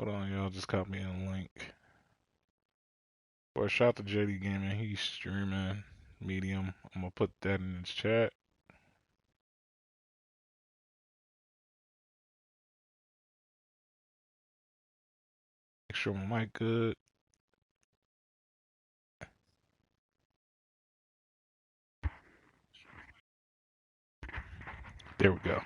Hold on, y'all. Just copy a link. Boy, shout to JD Gaming. He's streaming Medium. I'm gonna put that in his chat. Make sure my mic good. There we go.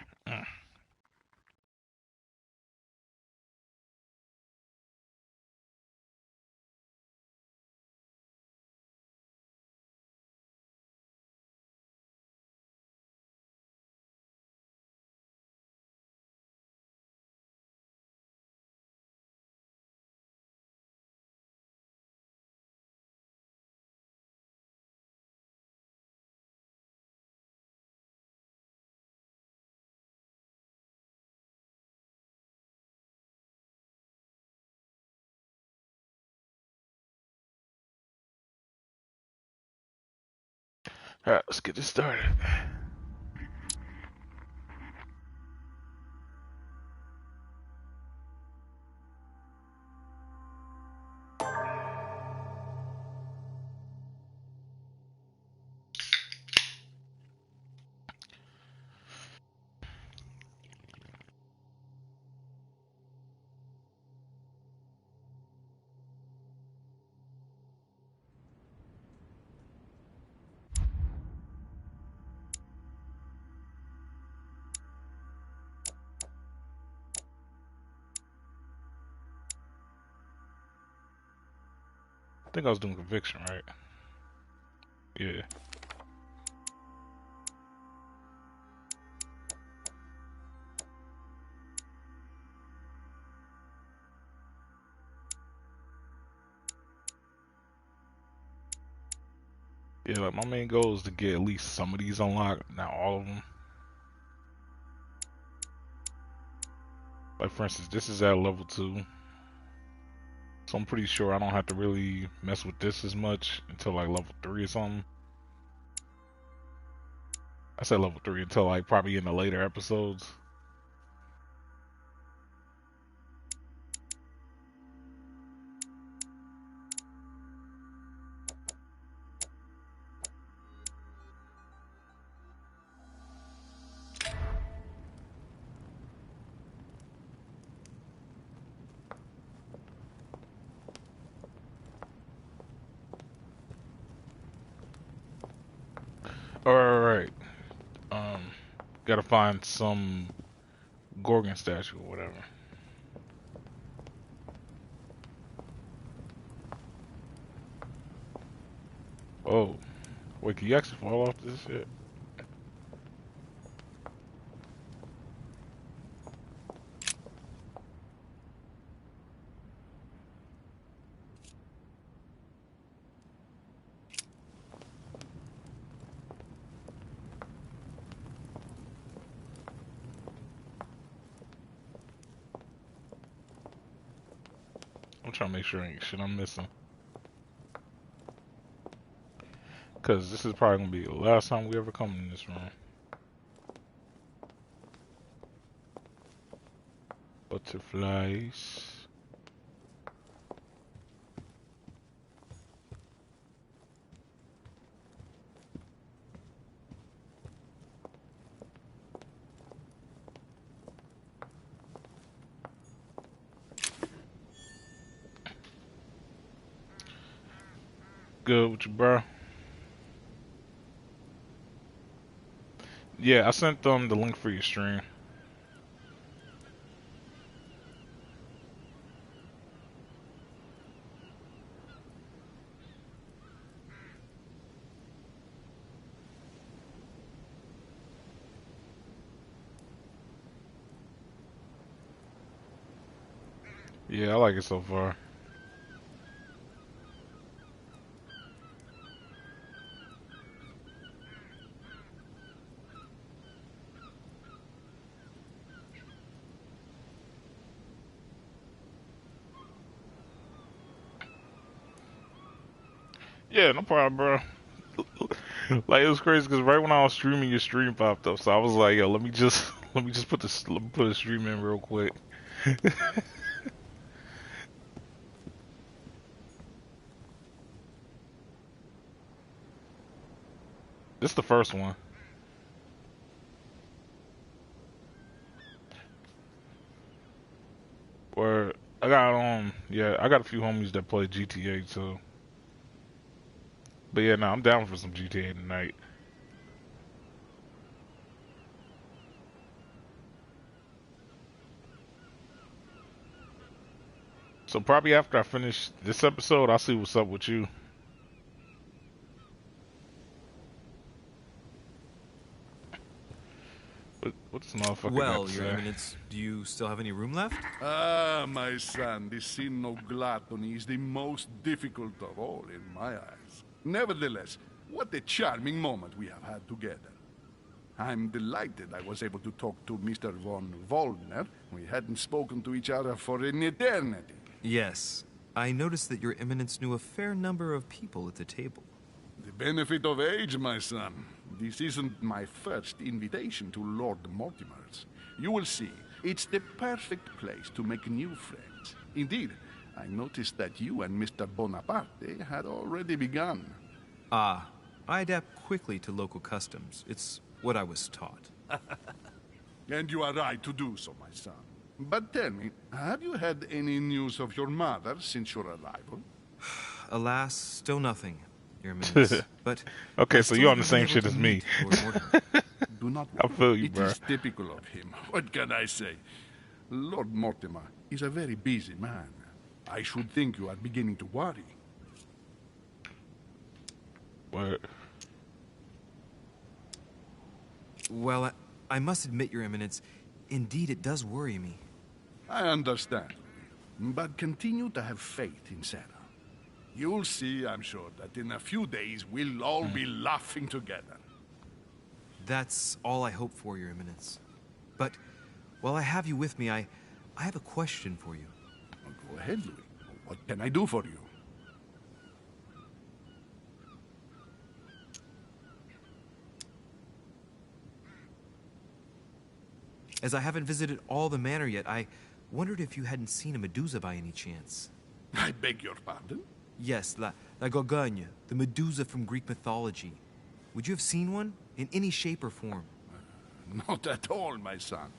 Alright, let's get this started. I think I was doing conviction, right? Yeah. Yeah, like my main goal is to get at least some of these unlocked, not all of them. Like for instance, this is at level 2. So I'm pretty sure I don't have to really mess with this as much until like level 3 or something. I said level 3 until like probably in the later episodes. Alright. Gotta find some Gorgon statue or whatever. Oh. Wait, can you actually fall off this shit? I'm trying to make sure ain't shit I'm missing. Cause this is probably gonna be the last time we ever come in this room. Butterflies. Good with you, bro? Yeah, I sent them the link for your stream. Yeah, I like it so far. Yeah, no problem, bro. Like it was crazy because right when I was streaming, your stream popped up, so I was like, "Yo, let me just put a stream in real quick." This is the first one. Where I got yeah, I got a few homies that play GTA too. But yeah, no, I'm down for some GTA tonight. So probably after I finish this episode, I'll see what's up with you. What's this motherfucker Well, got to Your say? Eminence, do you still have any room left? Ah, my son, the sin of gluttony is the most difficult of all in my eyes. Nevertheless, what a charming moment we have had together. I'm delighted I was able to talk to Mr. von Waldner. We hadn't spoken to each other for an eternity. Yes. I noticed that Your Eminence knew a fair number of people at the table. The benefit of age, my son. This isn't my first invitation to Lord Mortimer's. You will see, it's the perfect place to make new friends. Indeed, I noticed that you and Mr. Bonaparte had already begun. Ah, I adapt quickly to local customs. It's what I was taught. And you are right to do so, my son. But tell me, have you had any news of your mother since your arrival? Alas, still nothing, Your Eminence. But Okay, I so still you're on the haven't been same able shit to as me. meet Lord Mortimer. Do not I feel you, It bro. is typical of him. What can I say? Lord Mortimer is a very busy man. I should think you are beginning to worry. What? Well, I must admit, Your Eminence, indeed it does worry me. I understand. But continue to have faith in Sarah. You'll see, I'm sure, that in a few days we'll all be laughing together. That's all I hope for, Your Eminence. But while I have you with me, I have a question for you. Go ahead, Louis. What can I do for you? As I haven't visited all the manor yet, I wondered if you hadn't seen a Medusa by any chance. I beg your pardon? Yes, la Gorgogne, the Medusa from Greek mythology. Would you have seen one? In any shape or form? Not at all, my son.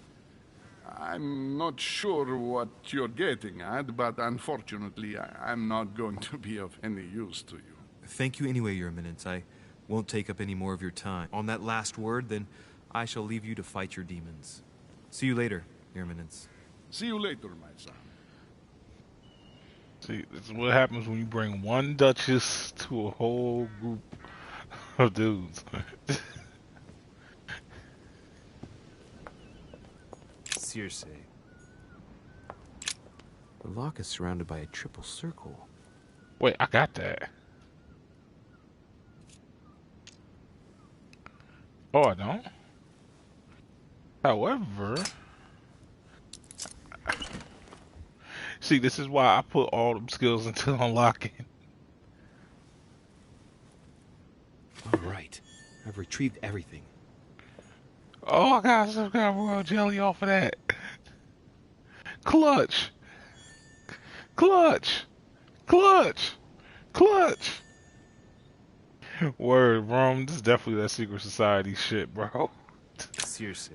I'm not sure what you're getting at, but unfortunately, I'm not going to be of any use to you. Thank you anyway, Your Eminence. I won't take up any more of your time. On that last word, then, I shall leave you to fight your demons. See you later, Your Eminence. See you later, my son. See, this is what happens when you bring one Duchess to a whole group of dudes. Circe. The lock is surrounded by a triple circle. Wait, I got that. Oh, I don't? However... See, this is why I put all them skills into unlocking. All right. I've retrieved everything. Oh, I got some kind of royal jelly off of that. Clutch. Clutch. Clutch. Clutch. Word, Rome. This is definitely that secret society shit, bro. Circe.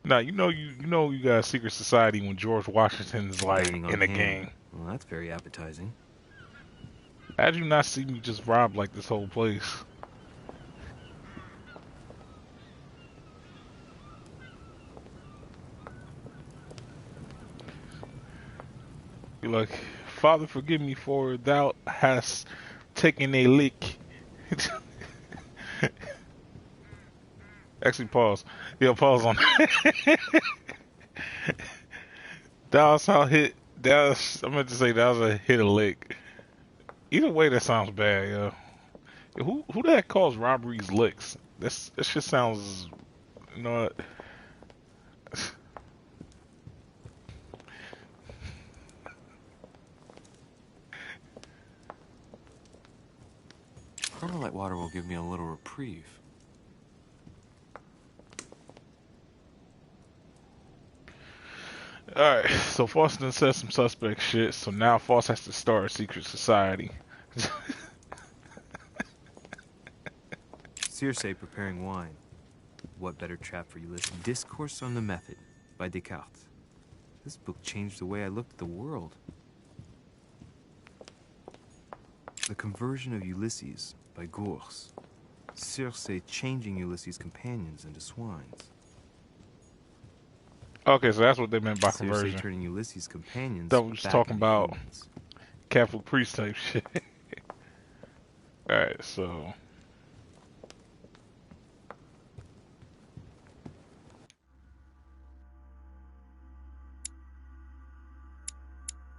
Now you know you got a secret society when George Washington's like Dining on in the hand. game. Well, that's very appetizing. How'd you not see me just rob like this whole place? You're like, Father, forgive me for thou hast taken a lick. Actually, pause. Yeah, pause on that. That was how hit. That was, I meant to say that was a hit a lick. Either way, that sounds bad, yo. Who the heck calls robberies licks? That shit sounds, you know what? Carmelite water will give me a little reprieve. Alright, so Foss done said some suspect shit, so now Foss has to start a secret society. Circe preparing wine. What better trap for Ulysses? Discourse on the Method by Descartes. This book changed the way I looked at the world. The Conversion of Ulysses by Gurs. Circe changing Ulysses' companions into swines. Okay, so that's what they meant by Circe conversion. turning Ulysses' companions That was back talking into about humans. Catholic priest type shit. Alright, so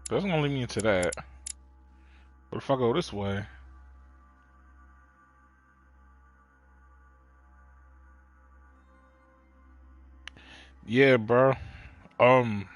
that's gonna lead me into that. But if I go this way, yeah, bro. Um,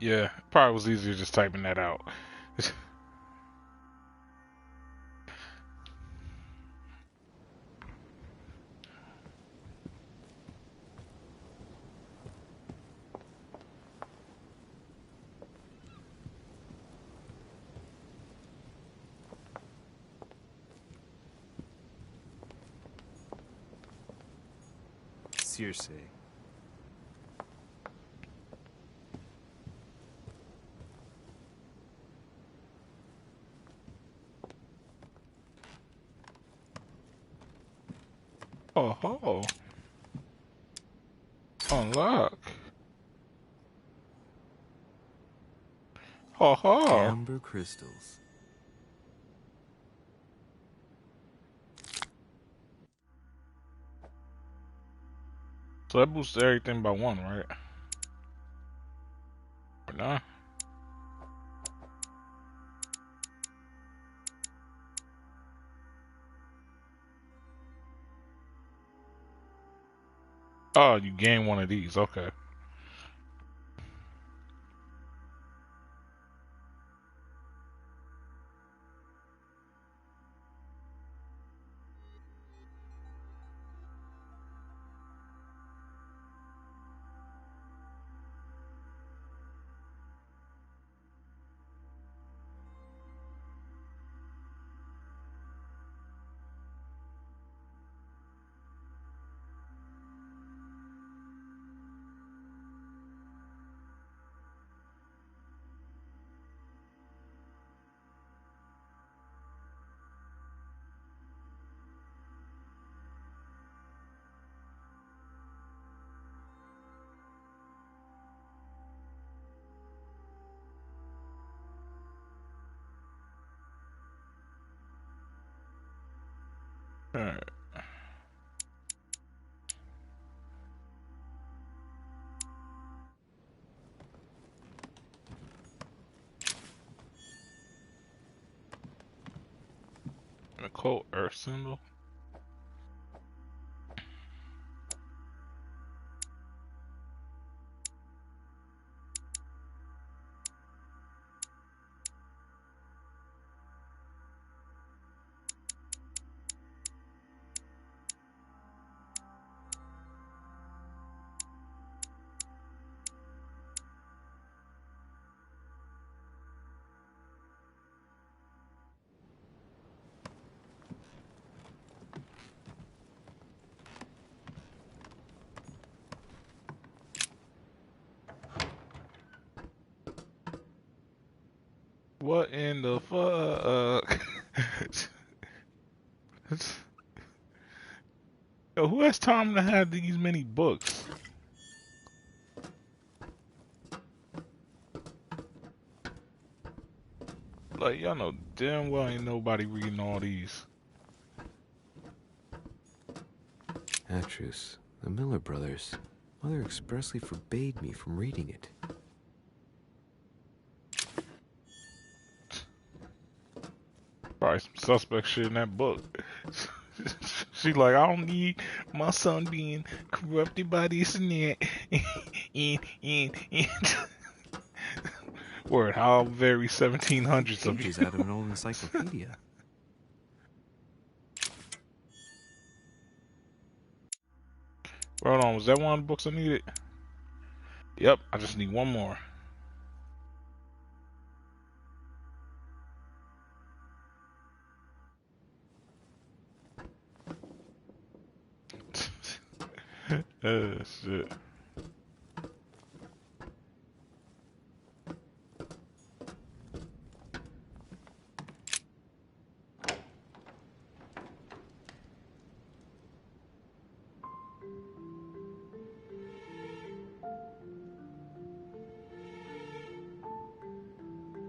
yeah, probably was easier just typing that out. Circe. Oh ho, unlock. Oh ho. Amber crystals. So that boosts everything by one, right? Or nah? Oh, you gain one of these. Okay. Alright. A cold earth symbol. What in the fuck? Yo, who has time to have these many books? Like, y'all know damn well ain't nobody reading all these. Actress, The Miller Brothers. Mother expressly forbade me from reading it. Probably some suspect shit in that book. She like, I don't need my son being corrupted by this and that. and. Word, how very 1700s of you. Pages out of an old encyclopedia. Hold on, was that one of the books I needed? Yep, I just need one more. Shit.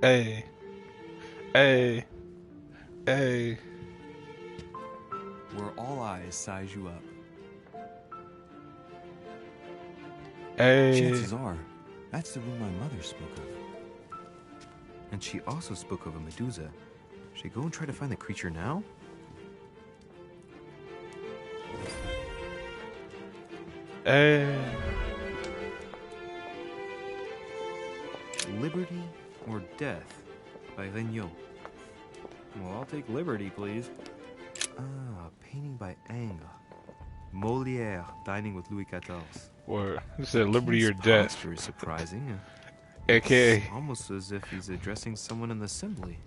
Hey, hey, hey. Where all eyes size you up. Hey. Chances are, that's the room my mother spoke of. And she also spoke of a Medusa. Should I go and try to find the creature now? Hey. Liberty or Death by Regnault. Well, I'll take Liberty, please. Ah, painting by Ingres. Molière dining with Louis XIV. Word. He said liberty or death. Posture is surprising. AKA. It's almost as if he's addressing someone in the assembly.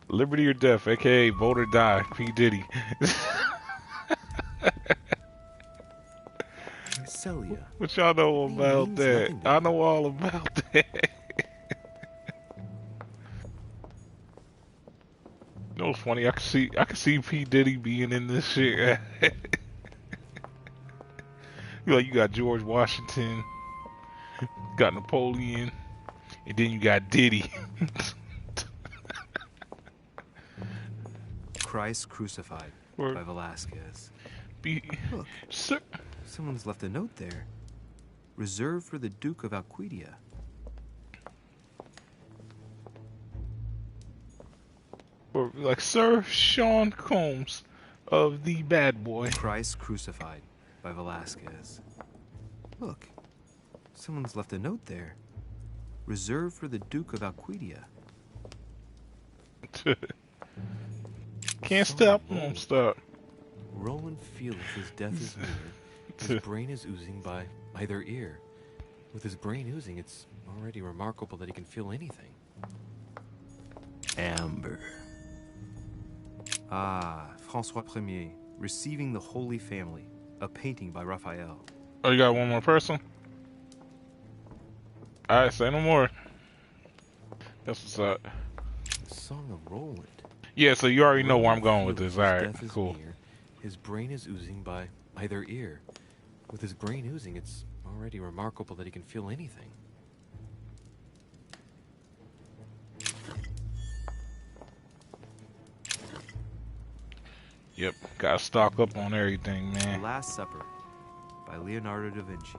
Liberty or death, AKA vote or die, P. Diddy. Celia. What y'all know about that? I know all about that. You know what's funny? I can see P. Diddy being in this shit. You got George Washington, got Napoleon, and then you got Diddy. Christ Crucified by Velasquez. Look, sir. Someone's left a note there. Reserved for the Duke of Alquidia. Or like Sir Sean Combs of the Bad Boy. Christ Crucified by Velasquez. Look, someone's left a note there. Reserved for the Duke of Alquidia. Can't stop, won't stop. Roland feeleth his death is near. His brain is oozing by either ear. With his brain oozing, it's already remarkable that he can feel anything. Amber. Ah, François Ier, Receiving the Holy Family, a painting by Raphael. Oh, you got one more person? Alright, say no more. That's what's up. The Song of Roland. Yeah, so you already know where I'm going with this. Alright, cool. Near. His brain is oozing by either ear. With his brain oozing, it's already remarkable that he can feel anything. Yep, gotta stock up on everything, man. The Last Supper by Leonardo da Vinci.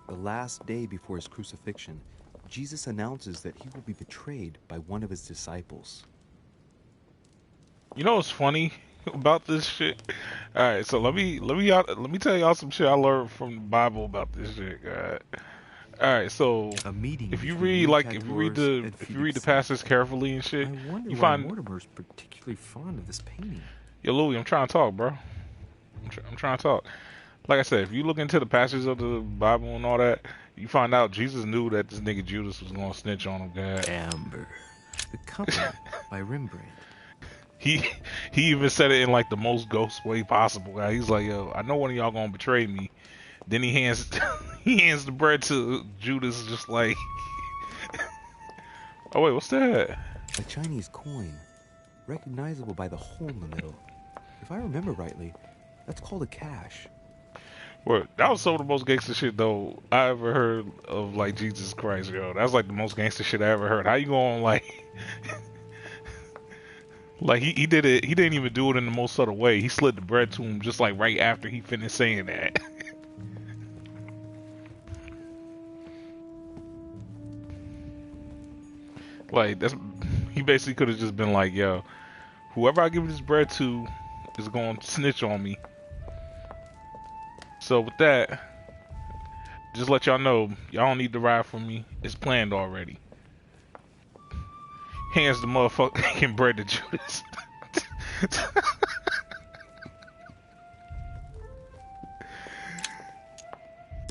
The last day before his crucifixion, Jesus announces that he will be betrayed by one of his disciples. You know what's funny about this shit? All right, so let me tell y'all some shit I learned from the Bible about this shit. All right, so if you read the passage carefully and shit, I wonder you why find Mortimer's particularly fond of this painting. Yo, Louis, I'm trying to talk, bro. I'm trying to talk. Like I said, if you look into the passages of the Bible and all that, you find out Jesus knew that this nigga Judas was gonna snitch on him, God. Amber. The Company by Rembrandt. He even said it in like the most ghost way possible, guy. He's like, yo, I know one of y'all gonna betray me. Then he hands the bread to Judas, just like, oh wait, what's that? A Chinese coin, recognizable by the hole in the middle. If I remember rightly, that's called a cash. Well, that was some of the most gangster shit though I ever heard of, like Jesus Christ, yo. That's like the most gangster shit I ever heard. How you going like Like he did it. He didn't even do it in the most subtle way. He slid the bread to him just like right after he finished saying that. Like that's he basically could have just been like, "Yo, whoever I give this bread to is going to snitch on me." So with that, just let y'all know, y'all don't need to ride for me. It's planned already. Hands the motherfucking bread to Judas.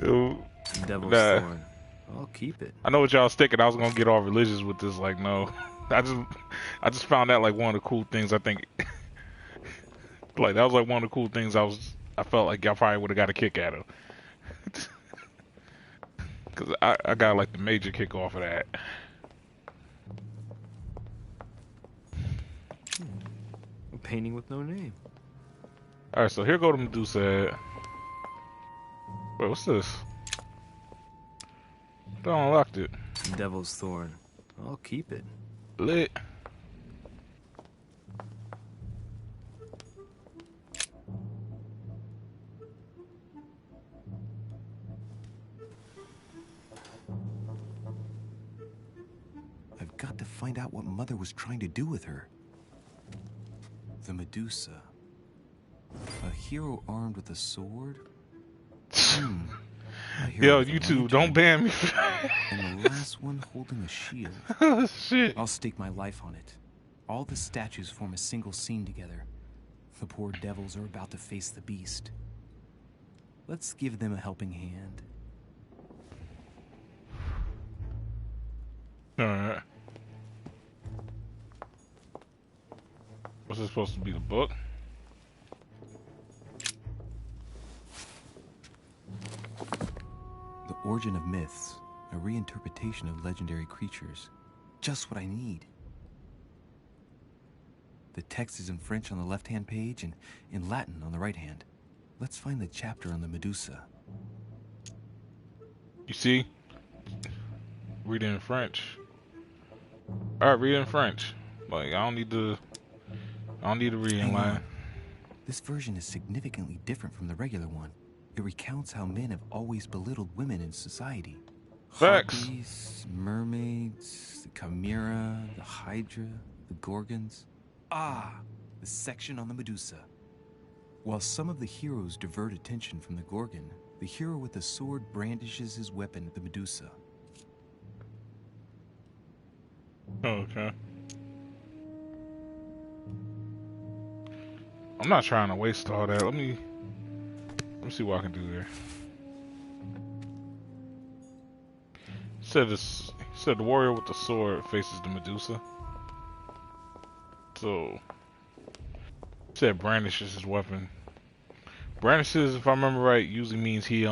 Yo, Devil's nah. Thorn. I'll keep it. I know what y'all was thinking. I was gonna get all religious with this. Like, no, I just found that like one of the cool things. I think, like that was like one of the cool things. I felt like y'all probably would have got a kick out of, because I got like the major kick off of that. A painting with no name. All right, so here go to Medusa. Wait, what's this? I unlocked it. Devil's Thorn. I'll keep it. Lit. I've got to find out what Mother was trying to do with her. The Medusa. A hero armed with a sword? A hero Yo, with a YouTube, lantern, don't ban me. and the last one holding a shield. Oh, shit. I'll stake my life on it. All the statues form a single scene together. The poor devils are about to face the beast. Let's give them a helping hand. Alright. What's this supposed to be, the book? The Origin of Myths, a reinterpretation of legendary creatures. Just what I need. The text is in French on the left-hand page and in Latin on the right hand. Let's find the chapter on the Medusa. You see? Read it in French. Alright, read it in French. Like, I don't need to read in Hang line. on. This version is significantly different from the regular one. It recounts how men have always belittled women in society. Facts. Harpies, mermaids, the chimera, the hydra, the gorgons. Ah, the section on the Medusa. While some of the heroes divert attention from the gorgon, the hero with the sword brandishes his weapon at the Medusa. Oh, okay. I'm not trying to waste all that. Let me see what I can do here. Said the warrior with the sword faces the Medusa. So said brandishes his weapon. Brandishes, if I remember right, usually means he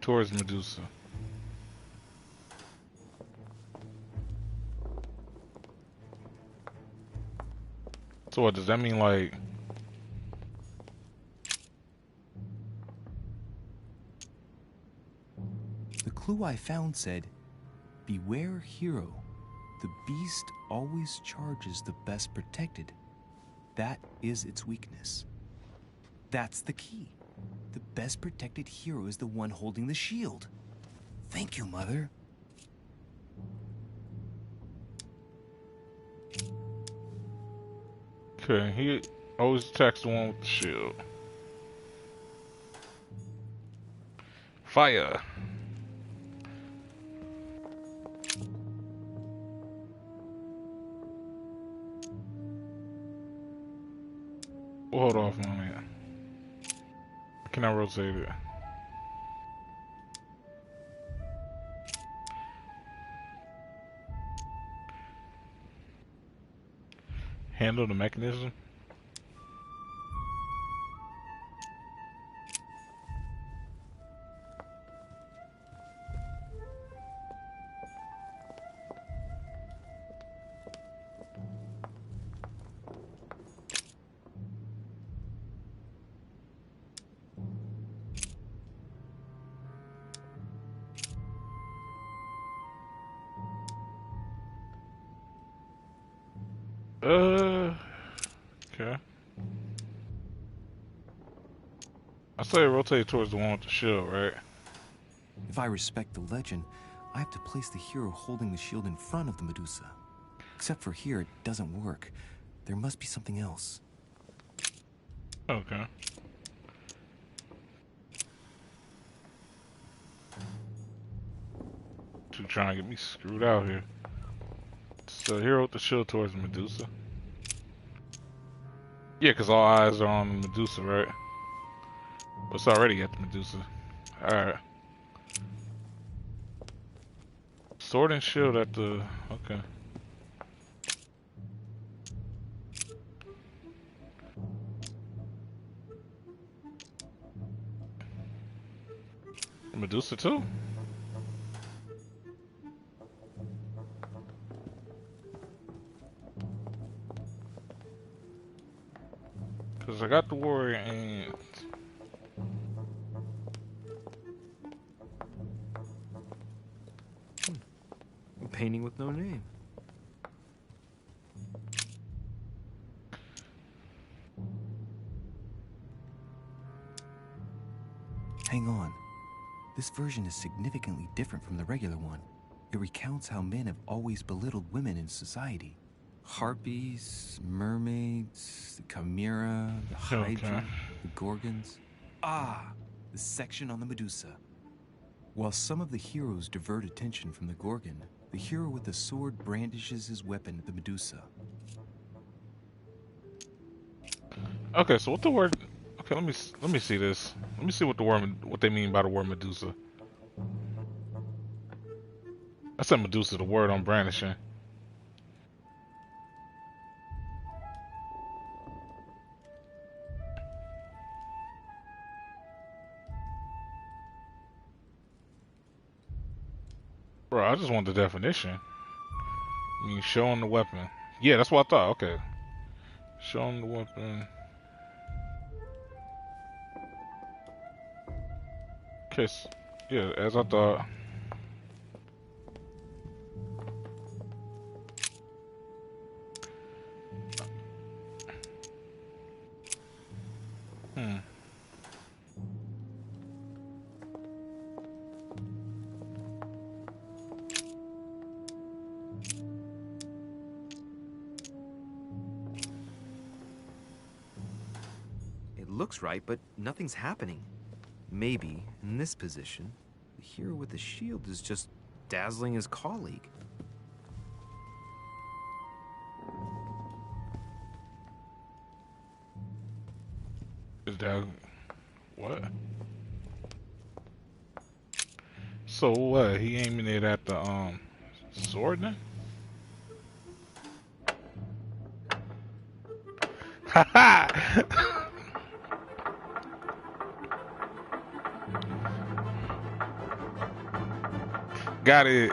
towards Medusa. So what does that mean, like? The clue I found said, "Beware hero. The beast always charges the best protected. That is its weakness." That's the key. The best protected hero is the one holding the shield. Thank you, Mother. Okay, he always attacks the one with the shield. Fire. We'll hold off on it. Can I rotate it? Handle the mechanism? Okay. I say rotate towards the one with the shield, right? If I respect the legend, I have to place the hero holding the shield in front of the Medusa. Except for here, it doesn't work. There must be something else. Okay. You trying to get me screwed out here. So hero with the shield towards the Medusa. Yeah, because all eyes are on the Medusa, right? It's already at the Medusa. Alright. Sword and shield at the... Okay. Medusa too? Because I got the warrior and... Painting with no name. Hang on. This version is significantly different from the regular one. It recounts how men have always belittled women in society. Harpies, mermaids, the chimera, the hydra, the gorgons. Ah, the section on the Medusa. While some of the heroes divert attention from the gorgon, the hero with the sword brandishes his weapon at the Medusa. Okay, so what the word... Okay, let me see this. Let me see what they mean by the word Medusa. I said Medusa, the word on brandishing. Bro, I just want the definition. I mean, showing the weapon. Yeah, that's what I thought. Okay. Showing the weapon. Okay, yeah, as I thought. Looks right, but nothing's happening. Maybe, in this position, the hero with the shield is just dazzling his colleague. Is that... What? So what? He aiming it at the, sword then? Haha! Got it.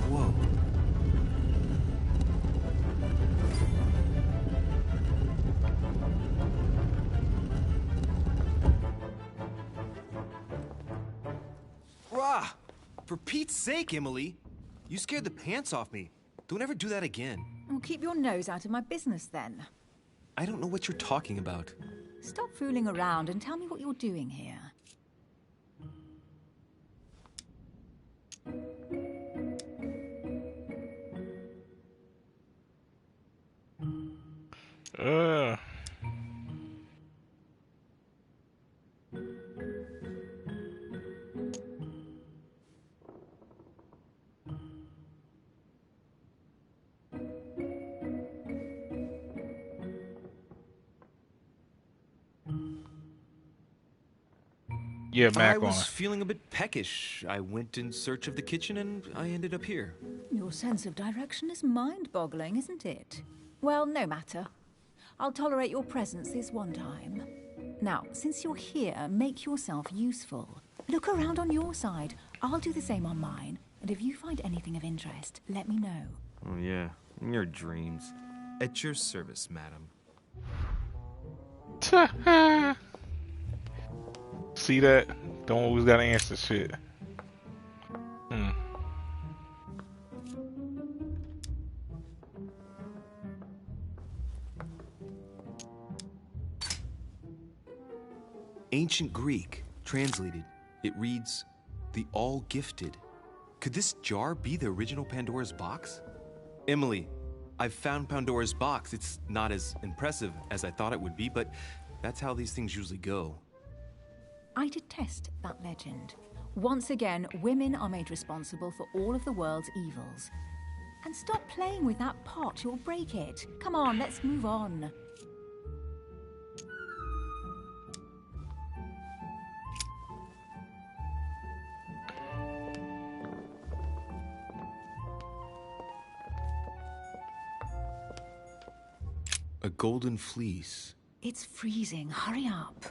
Whoa. Rah! For Pete's sake, Emily! You scared the pants off me. Don't ever do that again. Well, keep your nose out of my business then. I don't know what you're talking about. Stop fooling around and tell me what you're doing here. Yeah, Mac I on was it. feeling a bit peckish. I went in search of the kitchen and I ended up here. Your sense of direction is mind-boggling, isn't it? Well, no matter. I'll tolerate your presence this one time. Now, since you're here, make yourself useful. Look around on your side. I'll do the same on mine. And if you find anything of interest, let me know. Oh yeah, in your dreams. At your service, madam. See that? Don't always gotta answer shit. Ancient Greek, translated. It reads, "The All-Gifted." Could this jar be the original Pandora's box? Emily, I've found Pandora's box. It's not as impressive as I thought it would be, but that's how these things usually go. I detest that legend. Once again, women are made responsible for all of the world's evils. And stop playing with that pot, you'll break it. Come on, let's move on. A golden fleece. It's freezing, hurry up.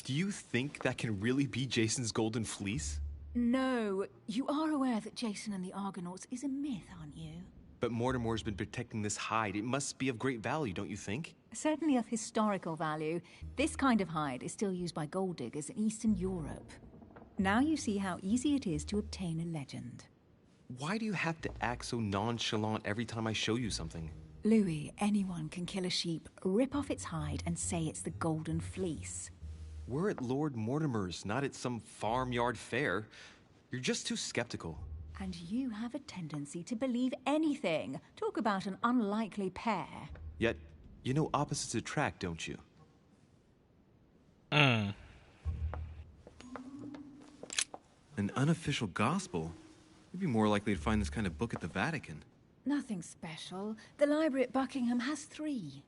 Do you think that can really be Jason's golden fleece? No, you are aware that Jason and the Argonauts is a myth, aren't you? But Mortimer's been protecting this hide. It must be of great value, don't you think? Certainly of historical value. This kind of hide is still used by gold diggers in Eastern Europe. Now you see how easy it is to obtain a legend. Why do you have to act so nonchalant every time I show you something? Louis, anyone can kill a sheep, rip off its hide, and say it's the golden fleece. We're at Lord Mortimer's, not at some farmyard fair. You're just too skeptical. And you have a tendency to believe anything. Talk about an unlikely pair. Yet, you know opposites attract, don't you? Mm. An unofficial gospel? You'd be more likely to find this kind of book at the Vatican. Nothing special. The library at Buckingham has 3.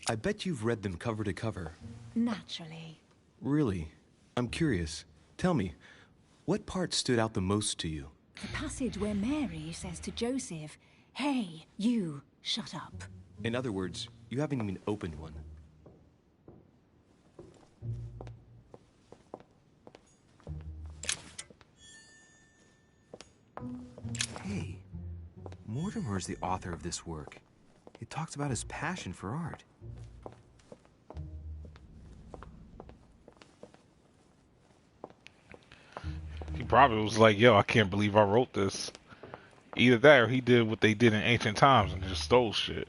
I bet you've read them cover to cover. Naturally. Really? I'm curious. Tell me, what part stood out the most to you? The passage where Mary says to Joseph, "Hey, you, shut up." In other words, you haven't even opened one. Hey, Mortimer's the author of this work. He talks about his passion for art. He probably was like, yo, I can't believe I wrote this. Either that or he did what they did in ancient times and just stole shit.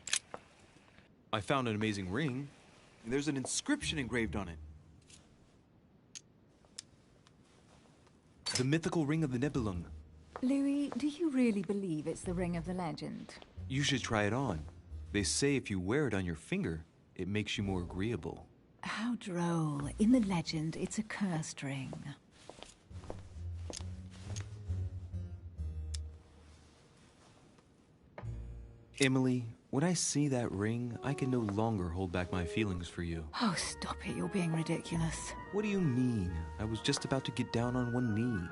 I found an amazing ring. There's an inscription engraved on it. The mythical ring of the Nibelung. Louis, do you really believe it's the ring of the legend? You should try it on. They say if you wear it on your finger, it makes you more agreeable. How droll. In the legend, it's a cursed ring. Emily, when I see that ring, I can no longer hold back my feelings for you. Oh, stop it. You're being ridiculous. What do you mean? I was just about to get down on one knee.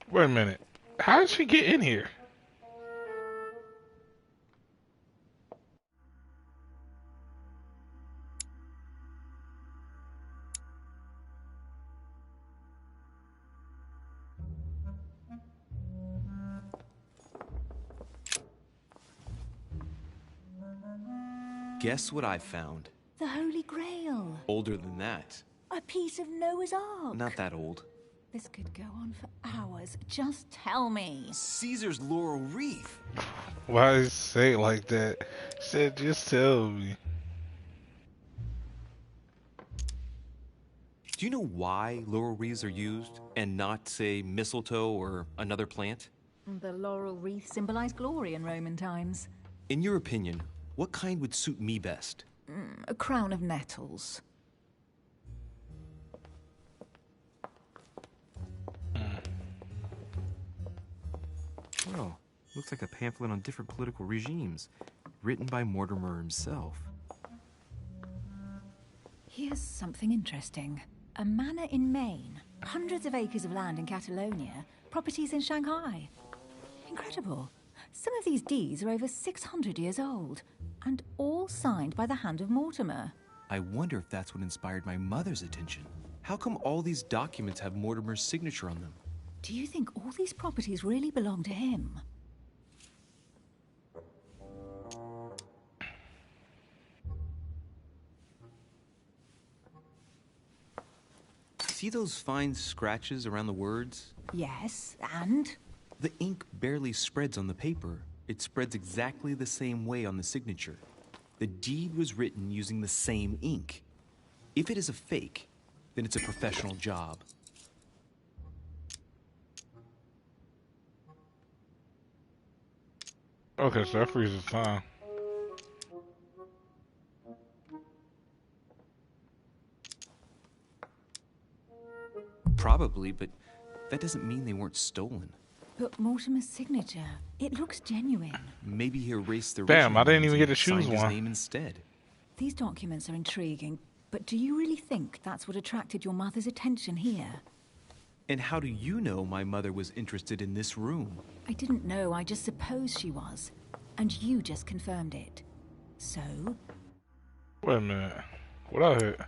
Wait a minute. How did she get in here? Guess what I found? The Holy Grail. Older than that. A piece of Noah's Ark. Not that old. This could go on for hours. Just tell me. Caesar's laurel wreath. Why did you say it like that? She said, just tell me. Do you know why laurel wreaths are used and not, say, mistletoe or another plant? The laurel wreath symbolized glory in Roman times. In your opinion, what kind would suit me best? A crown of nettles. Well, looks like a pamphlet on different political regimes, written by Mortimer himself. Here's something interesting. A manor in Maine, hundreds of acres of land in Catalonia, properties in Shanghai. Incredible. Some of these deeds are over 600 years old, and all signed by the hand of Mortimer. I wonder if that's what inspired my mother's attention. How come all these documents have Mortimer's signature on them? Do you think all these properties really belong to him? See those fine scratches around the words? Yes, and? The ink barely spreads on the paper. It spreads exactly the same way on the signature. The deed was written using the same ink. If it is a fake, then it's a professional job. Okay, so that freezes time. Probably, but that doesn't mean they weren't stolen. But Mortimer's signature, it looks genuine. Maybe he erased the Damn, I didn't even get to signed choose his one. name instead. These documents are intriguing, but do you really think that's what attracted your mother's attention here? And how do you know my mother was interested in this room? I didn't know, I just supposed she was. And you just confirmed it. So? Wait a minute. What I hit?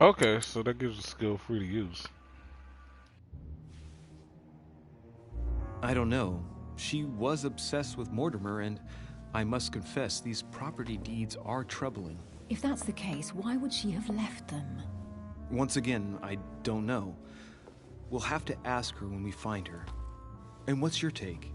Okay, so that gives a skill free to use. I don't know. She was obsessed with Mortimer, and I must confess, these property deeds are troubling. If that's the case, why would she have left them? Once again, I don't know. We'll have to ask her when we find her. And what's your take?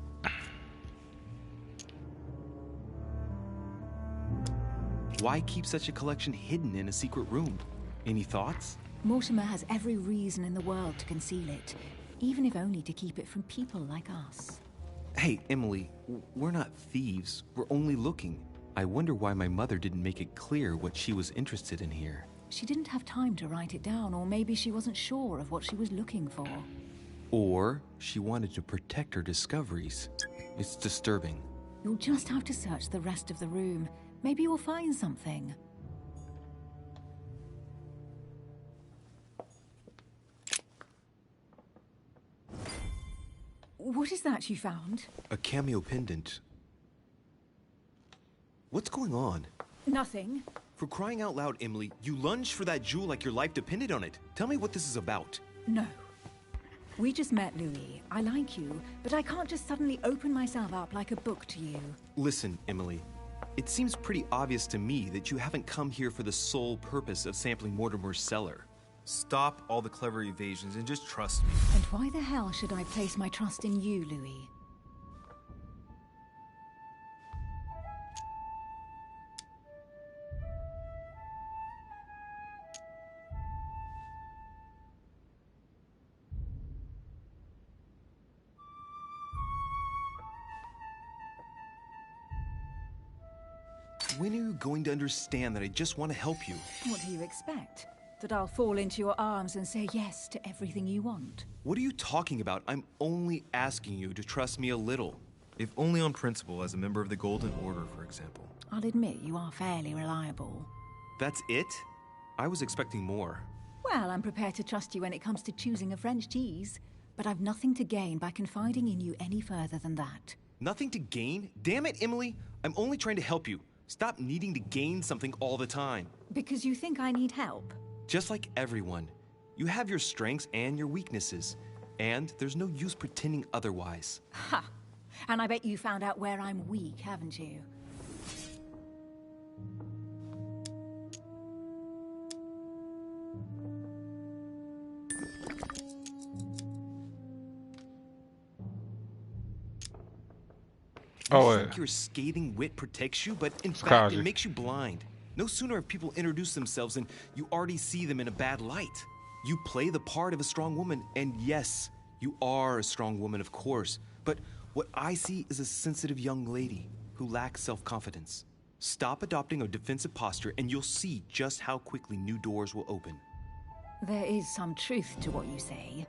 Why keep such a collection hidden in a secret room? Any thoughts? Mortimer has every reason in the world to conceal it, even if only to keep it from people like us. Hey, Emily, we're not thieves. We're only looking. I wonder why my mother didn't make it clear what she was interested in here. She didn't have time to write it down, or maybe she wasn't sure of what she was looking for. Or she wanted to protect her discoveries. It's disturbing. You'll just have to search the rest of the room. Maybe you'll find something. What is that you found? A cameo pendant. What's going on? Nothing. For crying out loud, Emily, you lunged for that jewel like your life depended on it. Tell me what this is about. No. We just met, Louis. I like you, but I can't just suddenly open myself up like a book to you. Listen, Emily. It seems pretty obvious to me that you haven't come here for the sole purpose of sampling Mortimer's cellar. Stop all the clever evasions and just trust me. And why the hell should I place my trust in you, Louis? When are you going to understand that I just want to help you? What do you expect? That I'll fall into your arms and say yes to everything you want? What are you talking about? I'm only asking you to trust me a little. If only on principle, as a member of the Golden Order, for example. I'll admit you are fairly reliable. That's it? I was expecting more. Well, I'm prepared to trust you when it comes to choosing a French cheese, but I've nothing to gain by confiding in you any further than that. Nothing to gain? Damn it, Emily! I'm only trying to help you. Stop needing to gain something all the time. Because you think I need help? Just like everyone. You have your strengths and your weaknesses. And there's no use pretending otherwise. Ha! And I bet you found out where I'm weak, haven't you? Oh, You wait. think your scathing wit protects you, but in fact, Kaji. it makes you blind. No sooner have people introduced themselves than you already see them in a bad light. You play the part of a strong woman, and yes, you are a strong woman, of course. But what I see is a sensitive young lady who lacks self-confidence. Stop adopting a defensive posture, and you'll see just how quickly new doors will open. There is some truth to what you say.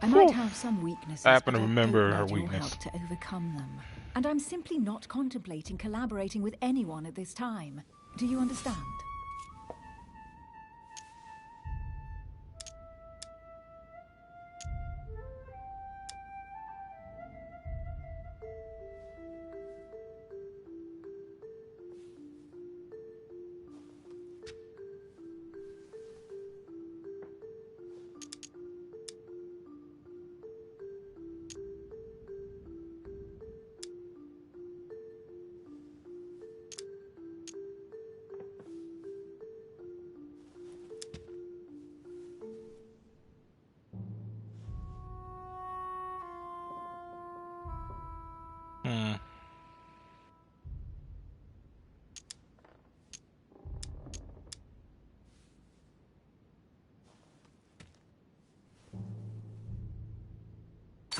I might have some weaknesses, I happen to but remember don't her need your weakness. help to overcome them. And I'm simply not contemplating collaborating with anyone at this time. Do you understand? Hmm.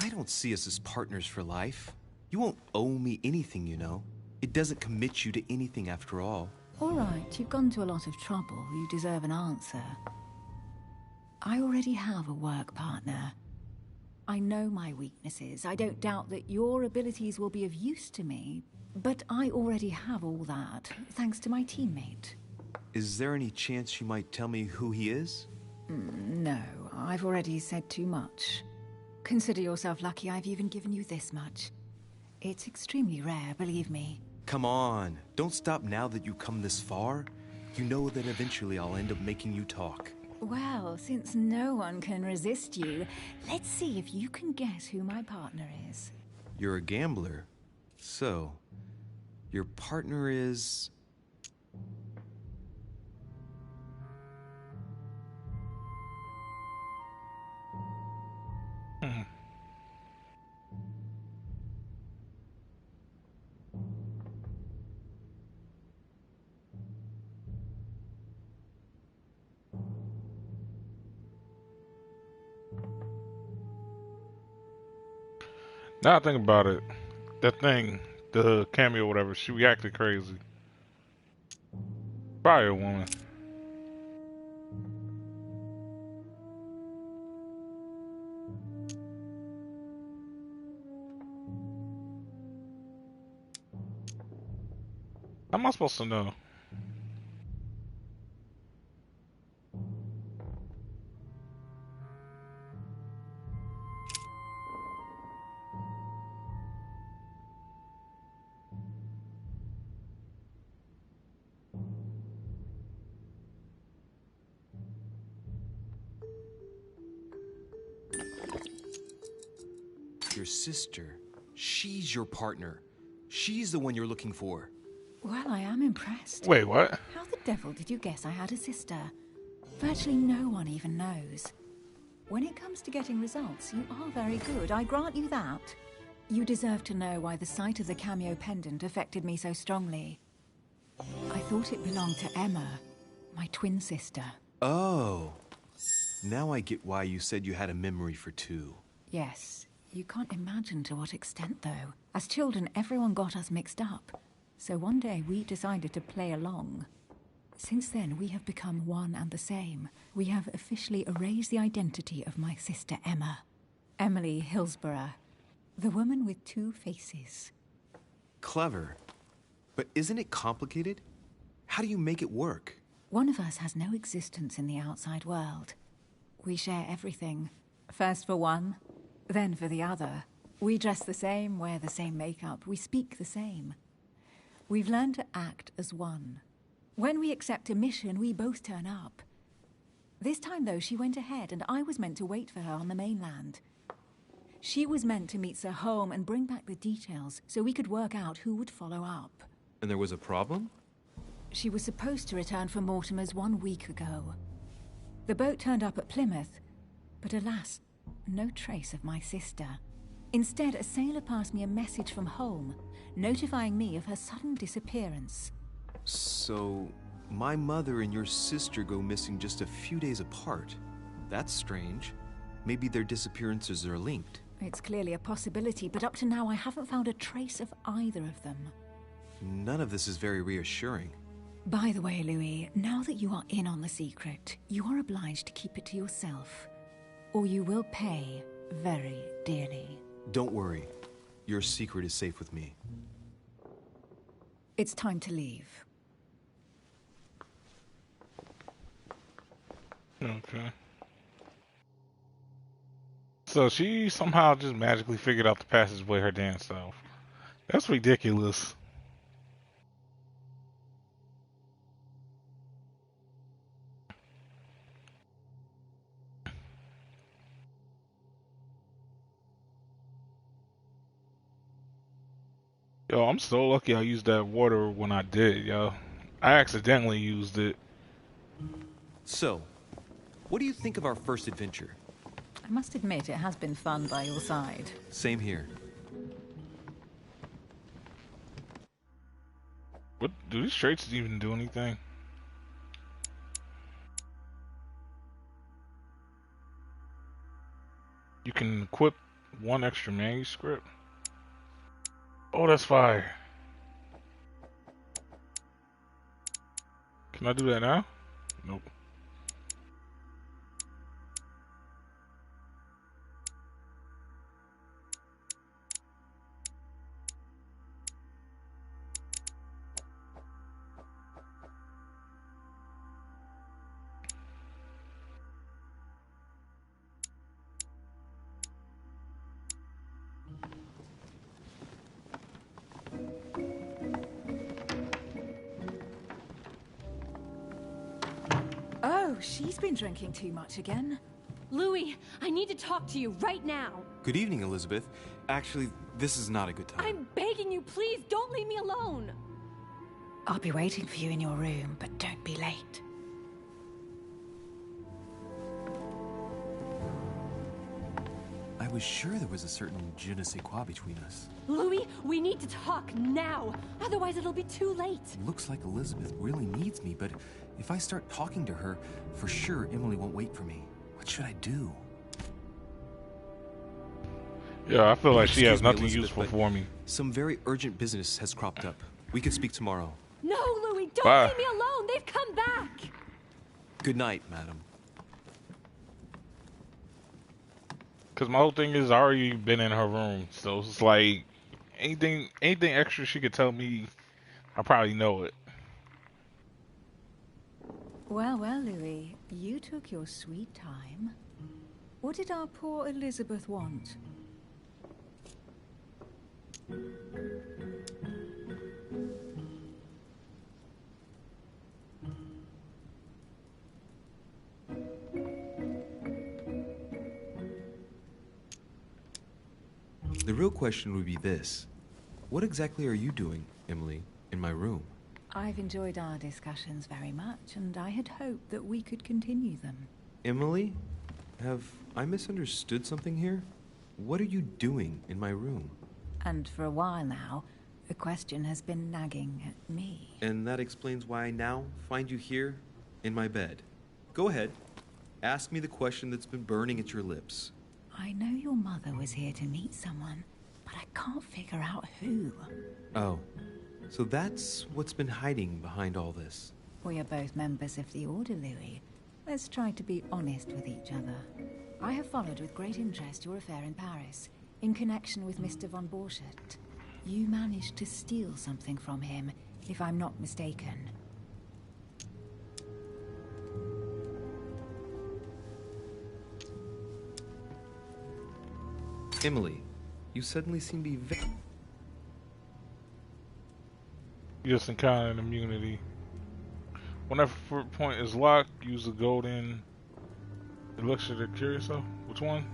I don't see us as partners for life. You won't owe me anything, you know. It doesn't commit you to anything after all. All right, you've gone to a lot of trouble. You deserve an answer. I already have a work partner. I know my weaknesses. I don't doubt that your abilities will be of use to me, but I already have all that, thanks to my teammate. Is there any chance you might tell me who he is? No, I've already said too much. Consider yourself lucky I've even given you this much. It's extremely rare, believe me. Come on, don't stop now that you've come this far. You know that eventually I'll end up making you talk. Well, since no one can resist you, let's see if you can guess who my partner is. You're a gambler. So, your partner is... Now I think about it, that thing, the cameo, whatever, she reacted crazy. Probably a woman. How am I supposed to know? Your sister. She's your partner. She's the one you're looking for. Well, I am impressed. Wait, what? How the devil did you guess I had a sister? Virtually no one even knows. When it comes to getting results, you are very good, I grant you that. You deserve to know why the sight of the cameo pendant affected me so strongly. I thought it belonged to Emma, my twin sister. Oh. Now I get why you said you had a memory for two. Yes, you can't imagine to what extent, though. As children, everyone got us mixed up. So one day we decided to play along. Since then, we have become one and the same. We have officially erased the identity of my sister Emma. Emily Hillsborough. The woman with two faces. Clever. But isn't it complicated? How do you make it work? One of us has no existence in the outside world. We share everything. First for one, then for the other. We dress the same, wear the same makeup, we speak the same. We've learned to act as one. When we accept a mission, we both turn up. This time, though, she went ahead, and I was meant to wait for her on the mainland. She was meant to meet Sir Home and bring back the details, so we could work out who would follow up. And there was a problem? She was supposed to return from Mortimer's 1 week ago. The boat turned up at Plymouth, but alas, no trace of my sister. Instead, a sailor passed me a message from home, notifying me of her sudden disappearance. So, my mother and your sister go missing just a few days apart. That's strange. Maybe their disappearances are linked. It's clearly a possibility, but up to now I haven't found a trace of either of them. None of this is very reassuring. By the way, Louis, now that you are in on the secret, you are obliged to keep it to yourself. Or you will pay very dearly. Don't worry. Your secret is safe with me. It's time to leave. Okay. So she somehow just magically figured out the passageway her damn self. That's ridiculous. Yo, I'm so lucky I used that water when I did, yo. I accidentally used it. So, what do you think of our first adventure? I must admit it has been fun by your side. Same here. What do these traits even do anything? You can equip one extra manuscript. Oh, that's fire. Can I do that now? Nope. Oh, she's been drinking too much again. Louis, I need to talk to you right now. Good evening, Elizabeth. Actually, this is not a good time. I'm begging you, please don't leave me alone. I'll be waiting for you in your room, but don't be late. I was sure there was a certain je ne sais quoi between us. Louis, we need to talk now. Otherwise it'll be too late. Looks like Elizabeth really needs me, but if I start talking to her, for sure Emily won't wait for me. What should I do? Yeah, I feel like she has Excuse me, nothing Elizabeth, useful but for me. Some very urgent business has cropped up. We could speak tomorrow. No, Louis, don't Bye. leave me alone. They've come back. Good night, madam. Cause my whole thing is I already been in her room, so it's like anything extra she could tell me, I probably know it. Well, well, Louis, you took your sweet time. What did our poor Elizabeth want? The real question would be this. What exactly are you doing, Emily, in my room? I've enjoyed our discussions very much, and I had hoped that we could continue them. Emily? Have I misunderstood something here? What are you doing in my room? And for a while now, the question has been nagging at me. And that explains why I now find you here, in my bed. Go ahead. Ask me the question that's been burning at your lips. I know your mother was here to meet someone, but I can't figure out who. Oh, so that's what's been hiding behind all this. We are both members of the Order, Louis. Let's try to be honest with each other. I have followed with great interest your affair in Paris, in connection with Mr. von Borchardt. You managed to steal something from him, if I'm not mistaken. Emily, you suddenly seem to be You just encountered immunity. Whenever a point is locked, use the golden elixir to cure yourself. Which one?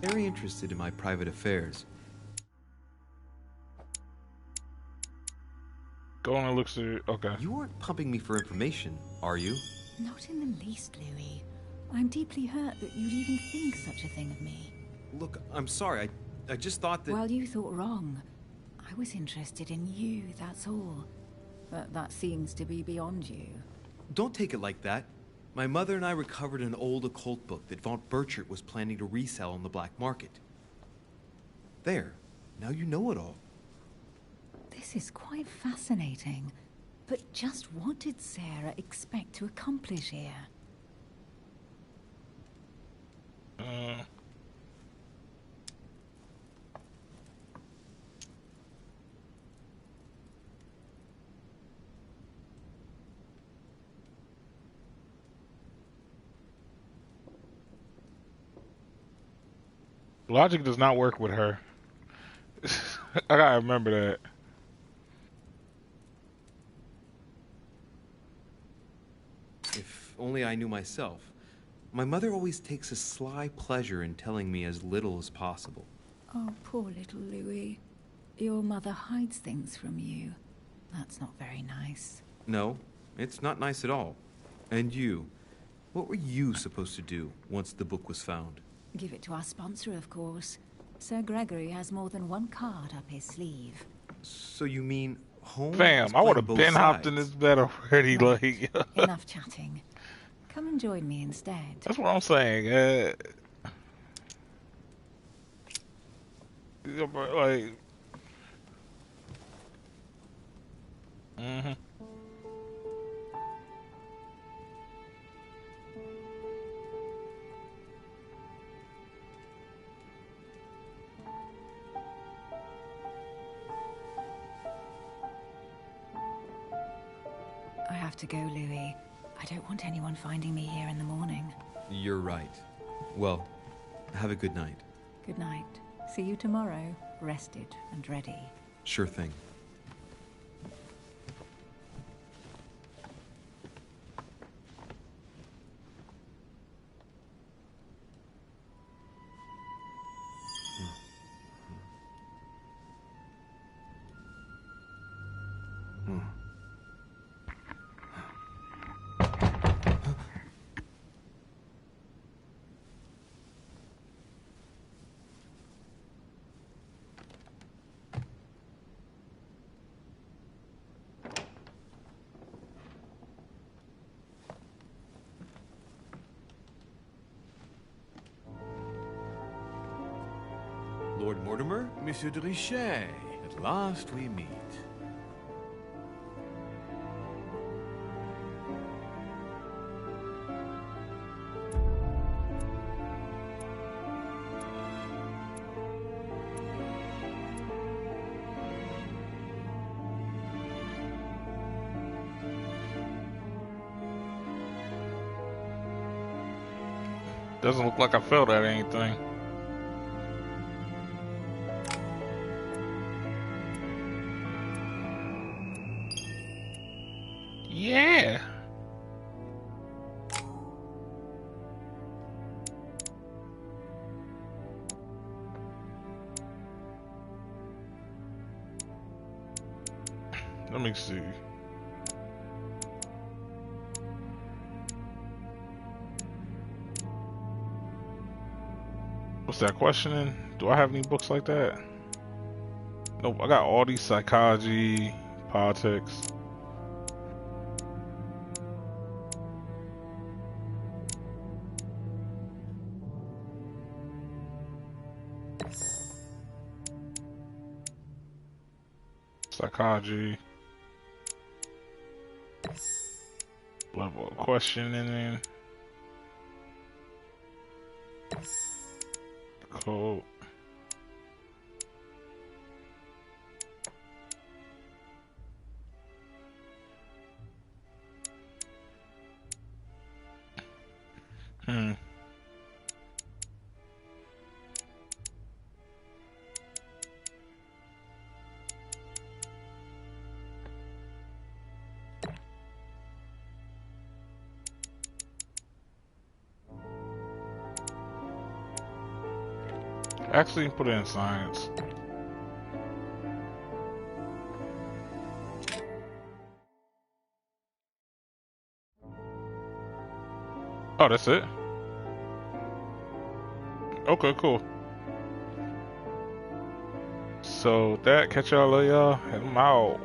very interested in my private affairs. Golden elixir. Okay. You aren't pumping me for information, are you? Not in the least, Louis. I'm deeply hurt that you'd even think such a thing of me. Look, I'm sorry. I just thought that... Well, you thought wrong. I was interested in you, that's all. But that seems to be beyond you. Don't take it like that. My mother and I recovered an old occult book that von Borchardt was planning to resell on the black market. There. Now you know it all. This is quite fascinating. But just what did Sarah expect to accomplish here? Logic does not work with her. I gotta remember that. If only I knew myself. My mother always takes a sly pleasure in telling me as little as possible. Oh, poor little Louis. Your mother hides things from you. That's not very nice. No, it's not nice at all. And you? What were you supposed to do once the book was found? Give it to our sponsor, of course. Sir Gregory has more than one card up his sleeve. So you mean home? Fam, I would have been hopped in this bed already. Right. Like, Enough chatting. Come and join me instead. that's what I'm saying. Yeah, but, like, I have to go, Louis. I don't want anyone finding me here in the morning. You're right. Well, have a good night. Good night. See you tomorrow, rested and ready. Sure thing. Lord Mortimer? Monsieur de Richet, at last we meet. doesn't look like I felt at anything. Yeah. Let me see. What's that questioning? Do I have any books like that? Nope, I got all these psychology, politics. Psychology. Level of questioning. Code. Actually, put it in science. Oh, that's it? Okay, cool. So, that, catch y'all later. I'm out.